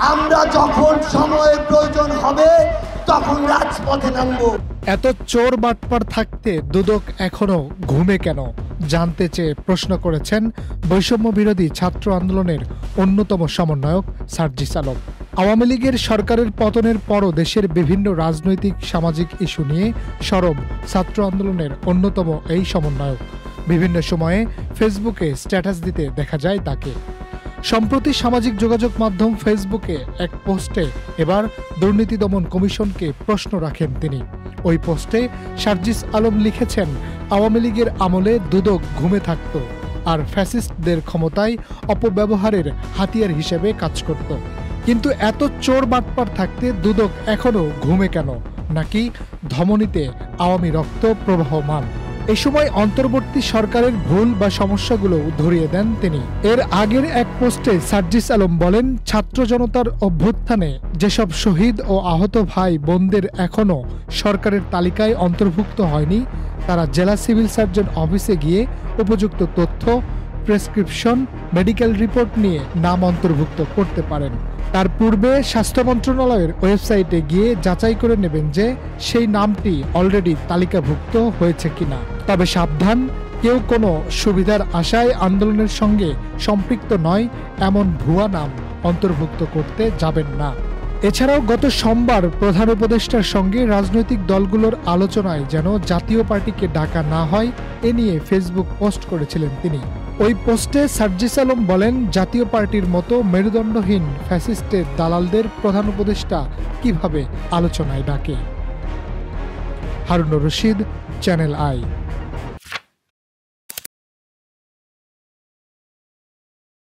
আমরা যখন সময়ের প্রয়োজন হবে তখন রাজপথে নামব। এত চোর বাটপার থাকতে দুদক এখনো ঘুমে কেন জানতে চেয়ে প্রশ্ন করেছেন বৈষম্য বিরোধী ছাত্র আন্দোলনের অন্যতম সমন্বয়ক সার্জিস আলম। আওয়ামী লীগের সরকারের পতনের পরও দেশের বিভিন্ন রাজনৈতিক সামাজিক ইস্যু নিয়ে সরব ছাত্র আন্দোলনের অন্যতম এই সমন্বয়ক। বিভিন্ন সময়ে ফেসবুকে স্ট্যাটাস দিতে দেখা যায় তাকে। সম্প্রতি সামাজিক যোগাযোগ মাধ্যম ফেসবুকে এক পোস্টে এবার দুর্নীতি দমন কমিশনকে প্রশ্ন রাখেন তিনি। ওই পোস্টে সার্জিস আলম লিখেছেন, আওয়ামী লীগের আমলে দুদক ঘুমে থাকত আর ফ্যাসিস্টদের ক্ষমতায় অপব্যবহারের হাতিয়ার হিসেবে কাজ করত। কিন্তু এত চোর বাটপার থাকতে দুদক এখনো ঘুমে কেন? নাকি ধমনীতে আওয়ামী রক্ত প্রবাহমান? এই সময় অন্তর্বর্তী সরকারের ভুল বা সমস্যাগুলো ধরিয়ে দেন তিনি। এর আগের এক পোস্টে সার্জিস আলম বলেন, ছাত্র জনতার অভ্যুত্থানে যেসব শহীদ ও আহত ভাই বোনদের এখনও সরকারের তালিকায় অন্তর্ভুক্ত হয়নি, তারা জেলা সিভিল সার্জন অফিসে গিয়ে উপযুক্ত তথ্য, প্রেসক্রিপশন, মেডিকেল রিপোর্ট নিয়ে নাম অন্তর্ভুক্ত করতে পারেন। তার পূর্বে স্বাস্থ্য মন্ত্রণালয়ের ওয়েবসাইটে গিয়ে যাচাই করে নেবেন যে সেই নামটি অলরেডি তালিকাভুক্ত হয়েছে কিনা। তবে সাবধান, কেউ কোনো সুবিধার আশায় আন্দোলনের সঙ্গে সম্পৃক্ত নয় এমন ভুয়া নাম অন্তর্ভুক্ত করতে যাবেন না। এছাড়াও গত সোমবার প্রধান উপদেষ্টার সঙ্গে রাজনৈতিক দলগুলোর আলোচনায় যেন জাতীয় পার্টিকে ডাকা না হয় এ নিয়ে ফেসবুক পোস্ট করেছিলেন তিনি। ওই পোস্টে সার্জিস আলম বলেন, জাতীয় পার্টির মতো মেরুদণ্ডহীন ফ্যাসিস্টের দালালদের প্রধান উপদেষ্টা কিভাবে আলোচনায় ডাকে। Harunur Rashid, channel I.